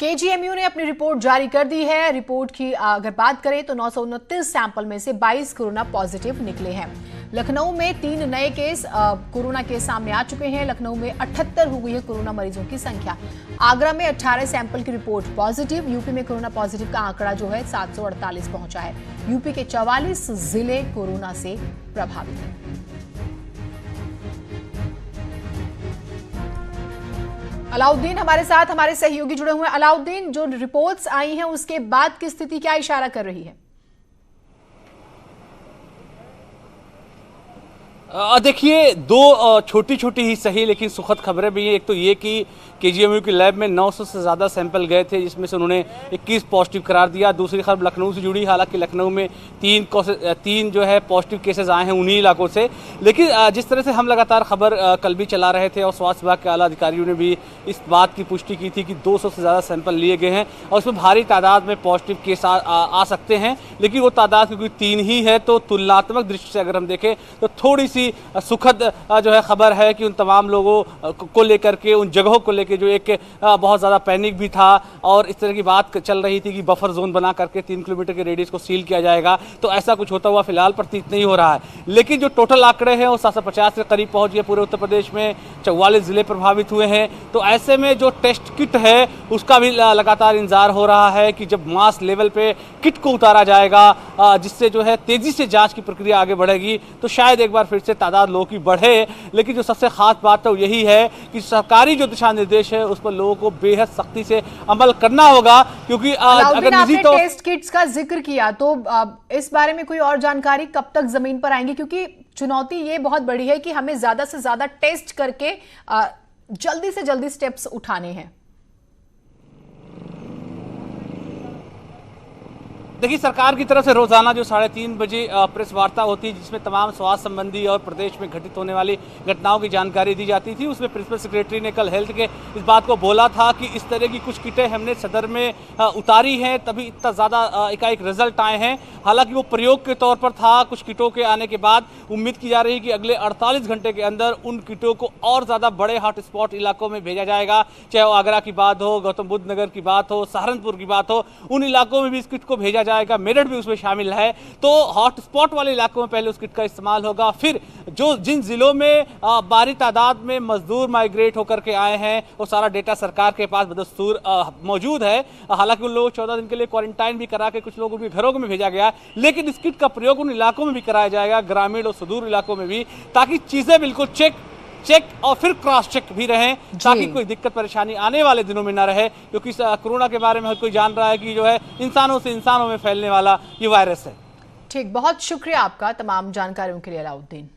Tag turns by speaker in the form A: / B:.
A: KGMU ने अपनी report जारी कर दी है। रिपोर्ट की अगर बात करें तो 929 सैंपल में से 22 कोरोना पॉजिटिव निकले हैं। लखनऊ में 3 नए केस कोरोना के सामने आ चुके हैं। लखनऊ में 78 हो गई है कोरोना मरीजों की संख्या। आगरा में 18 सैंपल की रिपोर्ट पॉजिटिव। यूपी में कोरोना पॉजिटिव का आंकड़ा जो है 748 पहुंचा है। यूपी के 44 जिले कोरोना से प्रभावित हैं। अलाउद्दीन हमारे साथ, हमारे सहयोगी जुड़े हुए हैं। अलाउद्दीन, जो रिपोर्ट्स आई हैं उसके बाद की स्थिति क्या इशारा कर रही है?
B: देखिए, दो छोटी छोटी ही सही लेकिन सुखद खबरें भी हैं। एक तो ये कि केजीएमयू की लैब में 900 से ज़्यादा सैंपल गए थे, जिसमें से उन्होंने 21 पॉजिटिव करार दिया। दूसरी खबर लखनऊ से जुड़ी, हालांकि लखनऊ में तीन जो है पॉजिटिव केसेस आए हैं उन्हीं इलाकों से। लेकिन जिस तरह से हम लगातार खबर कल भी चला रहे थे और स्वास्थ्य विभाग के आला अधिकारियों ने भी इस बात की पुष्टि की थी कि 200 से ज़्यादा सैंपल लिए गए हैं और उसमें भारी तादाद में पॉजिटिव केस आ सकते हैं। लेकिन वो तादाद क्योंकि 3 ही है, तो तुलनात्मक दृष्टि से अगर हम देखें तो थोड़ी सी सुखद जो है खबर है कि उन तमाम लोगों को लेकर के, उन जगहों को लेकर जो एक बहुत ज़्यादा पैनिक भी था और इस तरह की बात चल रही थी कि बफर जोन बना करके 3 किलोमीटर के रेडियस को सील किया जाएगा, तो ऐसा कुछ होता हुआ फिलहाल प्रतीत नहीं हो रहा है। लेकिन जो टोटल आंकड़े हैं वो 750 के करीब पहुंच गए। पूरे उत्तर प्रदेश में 44 जिले प्रभावित हुए हैं। तो ऐसे में जो टेस्ट किट है उसका भी लगातार इंतजार हो रहा है कि जब मास लेवल पे किट को उतारा जाएगा, जिससे जो है तेजी से जांच की प्रक्रिया आगे बढ़ेगी, तो शायद एक बार फिर से तादाद लोगों की बढ़े। लेकिन जो सबसे खास बात तो यही है कि सरकारी जो दिशा निर्देश है उस पर लोगों को बेहद सख्ती से अमल करना होगा, क्योंकि अगर निजी तो
A: टेस्ट किट्स का जिक्र किया, तो इस बारे में कोई और जानकारी कब तक जमीन पर आएंगी? क्योंकि चुनौती ये बहुत बड़ी है कि हमें ज्यादा से ज्यादा टेस्ट करके जल्दी से जल्दी स्टेप्स उठाने हैं।
B: देखिए, सरकार की तरफ से रोजाना जो 3:30 बजे प्रेस वार्ता होती है, जिसमें तमाम स्वास्थ्य संबंधी और प्रदेश में घटित होने वाली घटनाओं की जानकारी दी जाती थी, उसमें प्रिंसिपल सेक्रेटरी ने कल हेल्थ के इस बात को बोला था कि इस तरह की कुछ किटें हमने सदर में उतारी हैं, तभी इतना ज़्यादा एकाएक रिजल्ट आए हैं। हालांकि वो प्रयोग के तौर पर था। कुछ किटों के आने के बाद उम्मीद की जा रही है कि अगले 48 घंटे के अंदर उन किटों को और ज़्यादा बड़े हॉटस्पॉट इलाकों में भेजा जाएगा। चाहे वो आगरा की बात हो, गौतम बुद्ध नगर की बात हो, सहारनपुर की बात हो, उन इलाकों में भी इस किट को भेजा जाएगा। मेरठ भी उसमें शामिल है। तो हॉटस्पॉट वाले इलाकों में पहले उस किट का इस्तेमाल होगा। फिर जिन जिलों में भारी तादाद में मजदूर माइग्रेट होकर के आए हैं, वो सारा डेटा सरकार के पास बदस्तूर मौजूद है। हालांकि उन लोगों को 14 दिन के लिए क्वारंटाइन भी करा के कुछ लोगों के घरों में भेजा गया, लेकिन इस किट का प्रयोग उन इलाकों में भी कराया जाएगा, ग्रामीण और सुदूर इलाकों में भी, ताकि चीजें बिल्कुल चेक और फिर क्रॉस चेक भी रहें, ताकि कोई दिक्कत परेशानी आने वाले दिनों में ना रहे। क्योंकि कोरोना के बारे में हर कोई जान रहा है कि जो है इंसानों से इंसानों में फैलने वाला ये वायरस है।
A: ठीक, बहुत शुक्रिया आपका तमाम जानकारियों के लिए अलाउद्दीन।